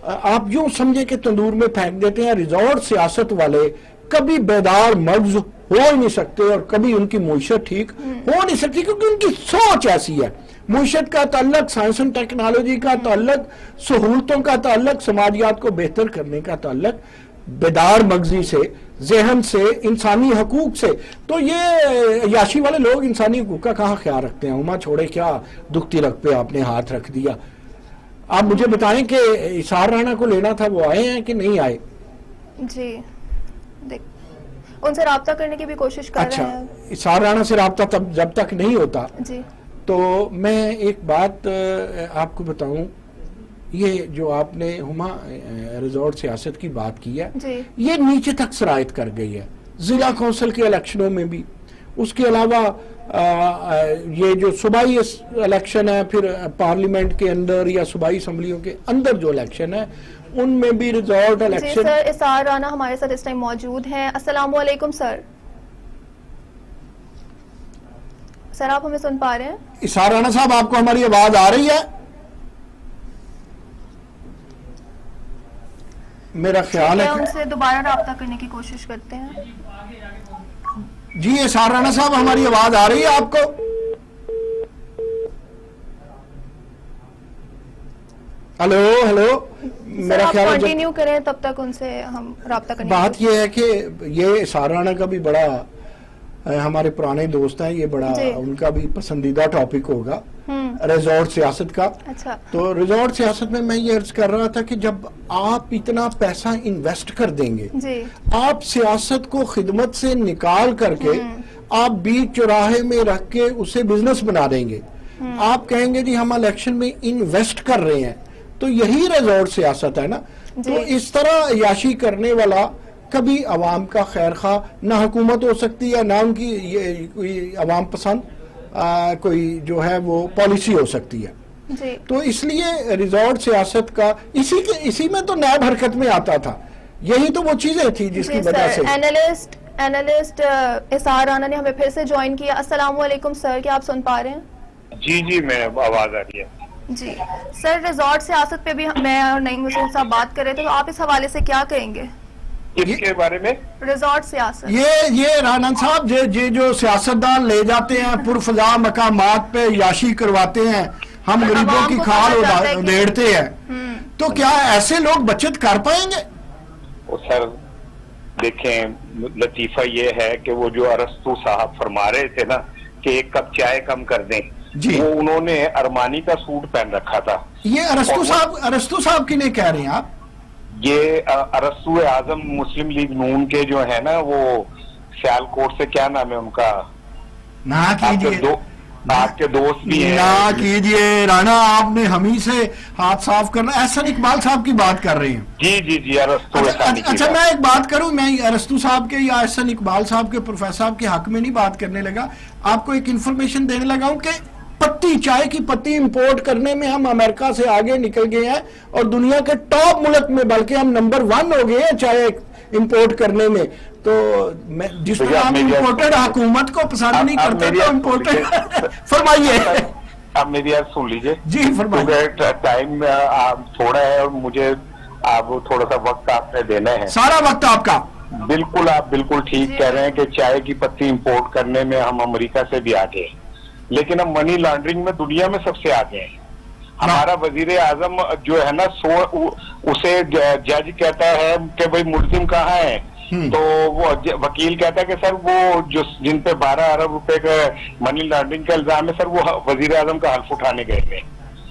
B: آپ یوں سمجھے کہ تندور میں پھینک دیتے ہیں. ریزورٹ سیاست والے کبھی بیدار مغز ہو ہی نہیں سکتے اور کبھی ان کی معیشت ٹھیک ہو نہیں سکتی, کیونکہ ان کی سوچ ایسی ہے. معیشت کا تعلق سائنس اینڈ ٹیکنالوجی کا تعلق, سہولتوں کا تعلق, سماجیات کو بہتر کرنے کا تعلق بیدار مغزی سے, ذہن سے, انسانی حقوق سے. تو یہ عیاشی والے لوگ انسانی حقوق کا کہاں خیال رکھتے ہیں؟ ہما چھوڑے کیا دکھتی رکھ پہ آپ نے ہاتھ رکھ دیا. آپ مجھے بتائیں کہ اسحار رانا کو لینا تھا, وہ آئے ہیں کہ نہیں آئے؟
A: جی ان سے رابطہ کرنے کی بھی کوشش کر رہے ہیں.
B: اسحار رانا سے رابطہ جب تک نہیں ہوتا
A: جی
B: تو میں ایک بات آپ کو بتاؤں, یہ جو آپ نے ہما ریزورٹ سیاست کی بات کی ہے یہ نیچے تک سرایت کر گئی ہے, ضلع کونسل کے الیکشنوں میں بھی. اس کے علاوہ یہ جو صوبائی الیکشن ہے, پھر پارلیمنٹ کے اندر یا صوبائی اسمبلیوں کے اندر جو الیکشن ہے ان میں بھی ریزورٹ الیکشن.
A: جی سر, اسحار رانا ہمارے ساتھ اس ٹائم موجود ہیں. السلام علیکم سر. سر آپ ہمیں سن پا رہے ہیں؟
B: اسحار رانا صاحب آپ کو ہماری آواز آ رہی ہے؟ میرا خیال ہے
A: ان سے دوبارہ رابطہ کرنے کی کوشش کرتے ہیں.
B: جی اسحار رانا صاحب ہماری آواز آ رہی ہے آپ کو؟ ہلو
A: میرا خیال ہے کنٹینیو کریں تب تک ان سے ہم رابطہ کریں.
B: بات یہ ہے کہ یہ اسحار رانا کا بھی بڑا, ہمارے پرانے دوست ہیں, یہ بڑا ان کا بھی پسندیدہ ٹاپک ہوگا ریزورٹ سیاست کا. تو ریزورٹ سیاست میں میں یہ عرض کر رہا تھا کہ جب آپ اتنا پیسہ انویسٹ کر دیں گے, آپ سیاست کو خدمت سے نکال کر کے آپ بیچ چوراہے میں رکھ کے اسے بزنس بنا دیں گے, آپ کہیں گے جی ہم الیکشن میں انویسٹ کر رہے ہیں, تو یہی ریزورٹ سیاست ہے نا. تو اس طرح عیاشی کرنے والا کبھی عوام کا خیر خواہ نہ حکومت ہو سکتی ہے, نہ ان کی یہ کوئی عوام پسند کوئی جو ہے وہ پالیسی ہو سکتی ہے. تو اس لیے ریزورٹ سیاست کا اسی میں تو نیب حرکت میں آتا تھا, یہی تو وہ چیزیں تھی جس کی وجہ سے.
A: اینالسٹ اسحار رانا نے ہمیں پھر سے جوائن کیا. السلام علیکم سر, کیا آپ سن پا رہے ہیں؟
C: جی میں آواز آ رہی ہے.
A: جی سر, ریزورٹ سیاست پہ بھی میں اور نعیم حسین صاحب بات کر رہے تھے, تو آپ اس حوالے سے کیا کہیں گے؟
C: اس کے بارے میں
A: ریزورٹ سیاست, یہ
B: رانا صاحب جو سیاستدان لے جاتے ہیں پرفضا مقامات پہ عیاشی کرواتے ہیں, ہم غریبوں کی کھال ادھیڑتے ہیں, تو کیا ایسے لوگ بچت کر پائیں گے؟
C: سر دیکھیں, لطیفہ یہ ہے کہ وہ جو ارسطو صاحب فرما رہے تھے نا کہ ایک کپ چائے کم کر دیں, وہ انہوں نے ارمانی کا سوٹ پہن رکھا تھا.
B: یہ ارسطو صاحب کی نہیں کہہ رہے ہیں آپ؟
C: یہ ارسطو اعظم مسلم لیگ نون کے جو ہے نا, وہ سیالکوٹ سے, کیا نام ہے ان کا,
B: نہ کیجئے,
C: آپ کے دوست بھی ہیں,
B: نہ کیجئے رانا, آپ نے ہمیں سے ہاتھ صاف کرنا. احسن اقبال صاحب کی بات کر رہے ہیں؟
C: جی ارسطو.
B: اچھا میں ایک بات کروں, میں ارسطو صاحب کے یا احسن اقبال صاحب کے پروفیسر صاحب کے حق میں نہیں بات کرنے لگا, آپ کو ایک انفارمیشن دینے لگا ہوں کہ چائے کی پتی امپورٹ کرنے میں ہم امریکہ سے آگے نکل گئے ہیں, اور دنیا کے ٹاپ ملک میں بلکہ ہم نمبر 1 ہو گئے ہیں چائے امپورٹ کرنے میں. تو جس طرح ہم امپورٹڈ حکومت کو پسند نہیں کرتے تو امپورٹڈ. فرمائیے.
C: آپ میری بات سن لیجئے.
B: جی فرمائیے.
C: ٹائم تھوڑا ہے اور مجھے آپ تھوڑا سا وقت آپ نے دینا ہے.
B: سارا وقت آپ کا.
C: بالکل, آپ بالکل ٹھیک کہہ رہے ہیں کہ چائے کی پتی امپورٹ کرنے میں ہم امریکہ سے بھی آگے ہیں, لیکن ہم منی لانڈرنگ میں دنیا میں سب سے آگے ہیں. ہمارا وزیر اعظم جو ہے نا اسے جج کہتا ہے کہ بھائی ملزم کہاں ہے، تو وہ وکیل کہتا ہے کہ سر وہ جو جن پہ 12 ارب روپے کا منی لانڈرنگ کا الزام ہے سر وہ وزیر اعظم کا حلف اٹھانے گئے تھے،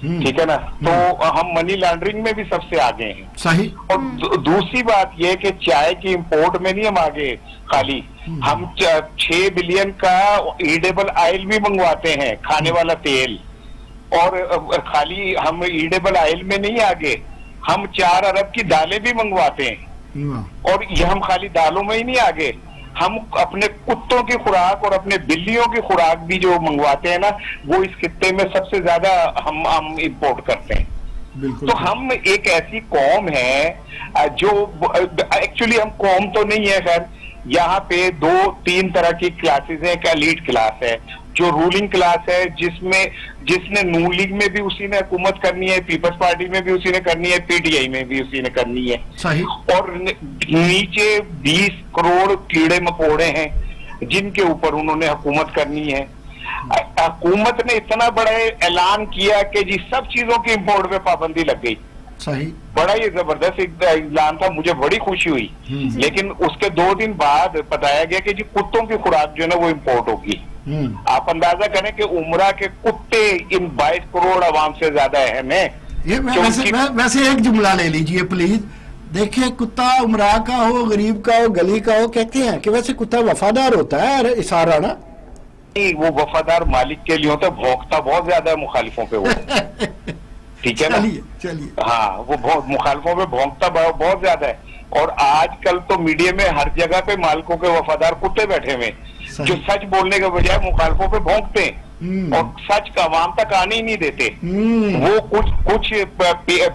C: ٹھیک ہے نا، تو ہم منی لانڈرنگ میں بھی سب سے آگے ہیں.
B: صحیح.
C: اور دوسری بات یہ کہ چائے کی امپورٹ میں نہیں ہم آگے، خالی ہم 6 بلین کا ایڈیبل آئل بھی منگواتے ہیں، کھانے والا تیل، اور خالی ہم ایڈیبل آئل میں نہیں آگے، ہم 4 ارب کی دالیں بھی منگواتے ہیں. اور یہ ہم خالی دالوں میں ہی نہیں آگے، ہم اپنے کتوں کی خوراک اور اپنے بلیوں کی خوراک بھی جو منگواتے ہیں نا وہ اس خطے میں سب سے زیادہ ہم امپورٹ کرتے ہیں. تو ہم ایک ایسی قوم ہے جو ایکچولی ہم قوم تو نہیں ہے، خیر یہاں پہ 2-3 طرح کی کلاسز ہیں. ایک ایلیٹ کلاس ہے جو رولنگ کلاس ہے، جس نے نون لیگ میں بھی اسی نے حکومت کرنی ہے، پیپلز پارٹی میں بھی اسی نے کرنی ہے، پی ٹی آئی میں بھی اسی نے کرنی ہے. اور نیچے 20 کروڑ کیڑے مکوڑے ہیں جن کے اوپر انہوں نے حکومت کرنی ہے. حکومت نے اتنا بڑا اعلان کیا کہ جی سب چیزوں کی امپورٹ پہ پابندی لگ گئی.
B: صحیح.
C: بڑا یہ زبردست اعلان تھا، مجھے بڑی خوشی ہوئی. لیکن اس کے 2 دن بعد بتایا گیا کہ جی کتوں کی خوراک جو ہے نا وہ امپورٹ ہوگی. آپ اندازہ کریں کہ عمرہ کے کتے ان 22 کروڑ عوام سے زیادہ اہم ہیں.
B: ویسے ایک جملہ لے لیجئے پلیز. دیکھیں کتا عمرہ کا ہو، غریب کا ہو، گلی کا ہو، کہتے ہیں کہ ویسے کتا وفادار ہوتا ہے اسارہ نا.
C: وہ وفادار مالک کے لیے ہوتا ہے، بھونکتا بہت زیادہ ہے مخالفوں پہ وہ ٹھیک ہے نا.
B: چلیے
C: ہاں وہ مخالفوں پہ بھونکتا بہت زیادہ ہے. اور آج کل تو میڈیا میں ہر جگہ پہ مالکوں کے وفادار کتے بیٹھے ہوئے جو سچ بولنے کے بجائے مخالفوں پہ بھونکتے ہیں اور سچ کا عوام تک آنے ہی نہیں دیتے. وہ کچھ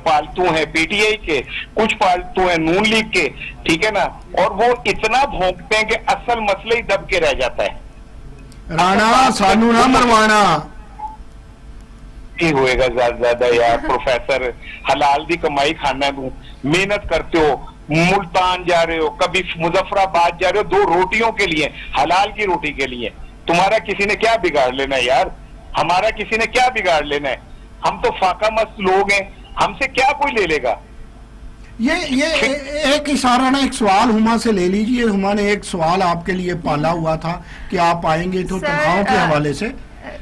C: پالتو ہیں پی ٹی آئی کے، کچھ پالتو ہیں نون لیگ کے، ٹھیک ہے نا، اور وہ اتنا بھونکتے ہیں کہ اصل مسئلہ ہی دب کے رہ جاتا ہے.
B: رانا سانو نہ مروانا
C: ہی ہوئے گا زیادہ زیادہ یار. پروفیسر حلال دی کمائی کھانا ہے، محنت کرتے ہو، ملتان جا رہے ہو، کبھی مظفر آباد جا رہے ہو 2 روٹیوں کے لیے، حلال کی روٹی کے لیے. تمہارا کسی نے کیا بگاڑ لینا ہے یار؟ ہمارا کسی نے کیا بگاڑ لینا ہے؟ ہم تو فاقہ مست لوگ ہیں، ہم سے کیا کوئی لے لے گا؟
B: یہ ایک اشارہ نا ایک سوال ہما سے لے لیجئے. ہما نے ایک سوال آپ کے لیے پالا ہوا تھا کہ آپ آئیں گے تو تنخواہوں کے حوالے سے.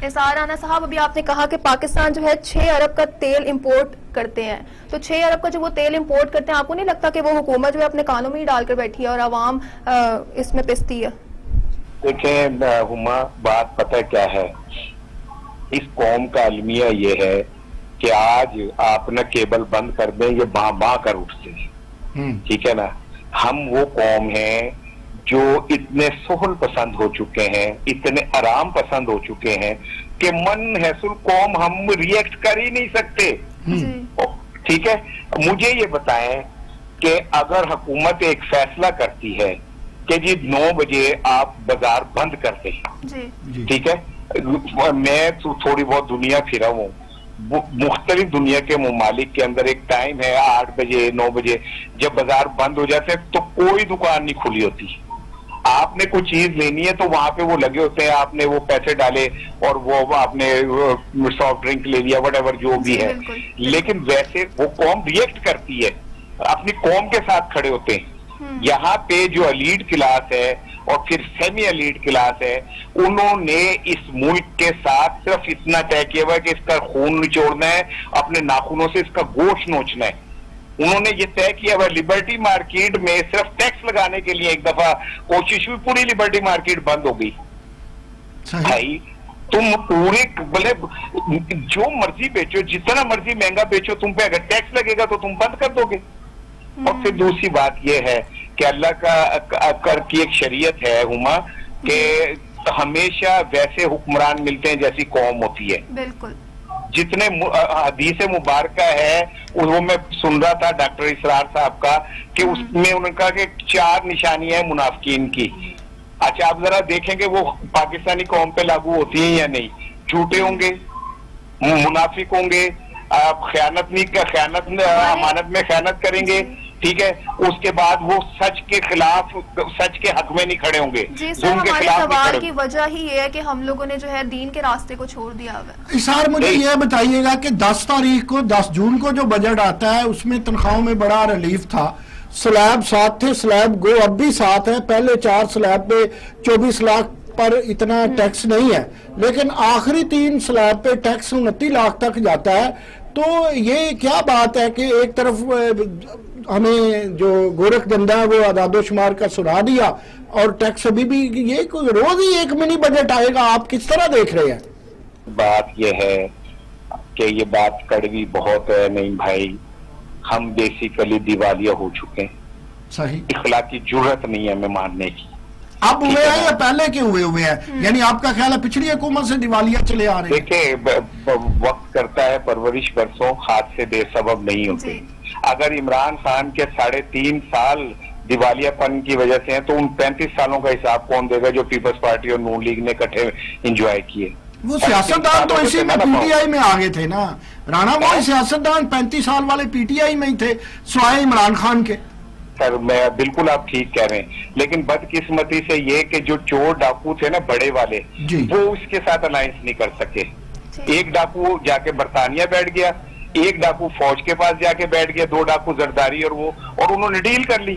A: اظہار رانا صاحب ابھی آپ نے کہا کہ پاکستان جو ہے 6 ارب کا تیل امپورٹ کرتے ہیں، تو 6 ارب کا جو وہ تیل امپورٹ کرتے ہیں آپ کو نہیں لگتا کہ وہ حکومت جو ہے اپنے کانوں میں ہی ڈال کر بیٹھی ہے اور عوام اس میں پستی ہے؟ دیکھیں
C: ہما بات پتہ کیا ہے، اس قوم کا المیہ یہ ہے کہ آج آپ نہ کیبل بند کر دیں یہ باں کر اٹھتے ہیں، ٹھیک ہے نا. ہم وہ قوم ہیں جو اتنے سہل پسند ہو چکے ہیں، اتنے آرام پسند ہو چکے ہیں کہ من حیث القوم ہم ریئیکٹ کر ہی نہیں سکتے. ٹھیک ہے، مجھے یہ بتائیں کہ اگر حکومت ایک فیصلہ کرتی ہے کہ جی 9 بجے آپ بازار بند کر دیں، ٹھیک ہے، میں تھوڑی بہت دنیا پھرا ہوں، مختلف دنیا کے ممالک کے اندر ایک ٹائم ہے 8 بجے 9 بجے جب بازار بند ہو جاتے ہیں تو کوئی دکان نہیں کھلی ہوتی. آپ نے کوئی چیز لینی ہے تو وہاں پہ وہ لگے ہوتے ہیں، آپ نے وہ پیسے ڈالے اور وہ آپ نے سافٹ ڈرنک لے لیا، وٹ ایور جو بھی ہے. لیکن ویسے وہ قوم ریئیکٹ کرتی ہے، اپنی قوم کے ساتھ کھڑے ہوتے ہیں. یہاں پہ جو ایلیٹ کلاس ہے اور پھر سیمی ایلیٹ کلاس ہے، انہوں نے اس ملک کے ساتھ صرف اتنا طے کیا ہوا ہے کہ اس کا خون نچوڑنا ہے، اپنے ناخنوں سے اس کا گوشت نوچنا ہے. انہوں نے یہ طے کیا ہوا لبرٹی مارکیٹ میں صرف ٹیکس لگانے کے لیے ایک دفعہ کوشش ہوئی، پوری لبرٹی مارکیٹ بند ہو گئی. بھائی تم پورے بلے جو مرضی بیچو، جتنا مرضی مہنگا بیچو، تم پہ اگر ٹیکس لگے گا تو تم بند کر دو گے. اور پھر دوسری بات یہ ہے کہ اللہ کا کر کی ایک شریعت ہے ہما کہ ہمیشہ ویسے حکمران ملتے ہیں جیسی قوم ہوتی ہے.
A: بالکل.
C: جتنے حدیث مبارکہ ہے وہ میں سن رہا تھا ڈاکٹر اسرار صاحب کا کہ اس میں انہوں نے کہا کہ 4 نشانیاں ہیں منافقین کی. اچھا آپ ذرا دیکھیں کہ وہ پاکستانی قوم پہ لاگو ہوتی ہیں یا نہیں. جھوٹے ہوں گے، منافق ہوں گے، خیانت امانت میں خیانت کریں گے، ٹھیک ہے, اس کے بعد وہ سچ کے خلاف, سچ کے حق میں نہیں کھڑے ہوں گے.
A: جی سر, ہمارے سوال کی وجہ ہی یہ ہے کہ ہم لوگوں نے جو ہے دین کے راستے کو چھوڑ دیا ہوا ہے.
B: اسار مجھے یہ بتائیے گا کہ 10 تاریخ کو 10 جون کو جو بجٹ آتا ہے اس میں تنخواہوں میں بڑا ریلیف تھا, سلیب 7 تھے, سلیب گو اب بھی 7 ہے, پہلے 4 سلیب پہ 24 لاکھ پر اتنا ٹیکس نہیں ہے, لیکن آخری 3 سلیب پہ ٹیکس 29 لاکھ تک جاتا ہے. تو یہ کیا بات ہے کہ ایک طرف ہمیں جو گورکھ دھندا ہے وہ اعداد و شمار کا سنا دیا اور ٹیکس ابھی بھی, یہ کوئی روز ہی ایک منی بجٹ آئے گا, آپ کس طرح دیکھ رہے ہیں؟
C: بات یہ ہے کہ یہ بات کڑوی بہت ہے نہیں بھائی, ہم بیسیکلی دیوالیہ ہو چکے ہیں.
B: صحیح,
C: اخلاقی جرت نہیں ہے ہمیں ماننے کی.
B: اب ہوئے ہیں یا پہلے کے ہوئے ہیں؟ یعنی آپ کا خیال ہے پچھلی حکومت سے دیوالیہ چلے آ رہے ہیں؟
C: دیکھیں, وقت کرتا ہے پرورش برسوں, حادثے بے سبب نہیں ہوتے. اگر عمران خان کے 3.5 سال دیوالیہ پن کی وجہ سے ہیں تو ان 35 سالوں کا حساب کون دے گا جو پیپلز پارٹی اور نون لیگ نے اکٹھے انجوائے کیے؟
B: وہ سیاستدان تو اسی میں پی ٹی آئی میں آگے تھے نا رانا, وہ سیاستدان 35 سال والے پی ٹی آئی میں ہی تھے سوائے عمران خان کے.
C: سر میں بالکل آپ ٹھیک کہہ رہے ہیں, لیکن بدقسمتی سے یہ کہ جو چور ڈاکو تھے نا بڑے والے, وہ اس کے ساتھ الائنس نہیں کر سکے. ایک ڈاکو جا کے برطانیہ بیٹھ گیا, ایک ڈاکو فوج کے پاس جا کے بیٹھ گیا, 2 ڈاکو زرداری اور انہوں نے ڈیل کر لی.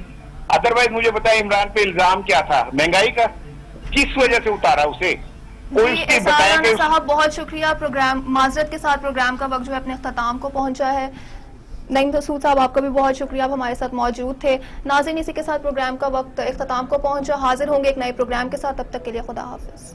C: ادروائز مجھے بتائیں عمران پہ الزام کیا تھا؟ مہنگائی کا. کس وجہ سے اتارا اسے؟
A: صاحب بہت شکریہ. پروگرام معذرت کے ساتھ پروگرام کا وقت جو ہے اپنے اختتام کو پہنچا ہے. نعیم مسعود صاحب آپ کا بھی بہت شکریہ, آپ ہمارے ساتھ موجود تھے. ناظرین اسی کے ساتھ پروگرام کا وقت اختتام کو پہنچا. حاضر ہوں گے ایک نئے پروگرام کے ساتھ, تب تک کے لیے خدا حافظ.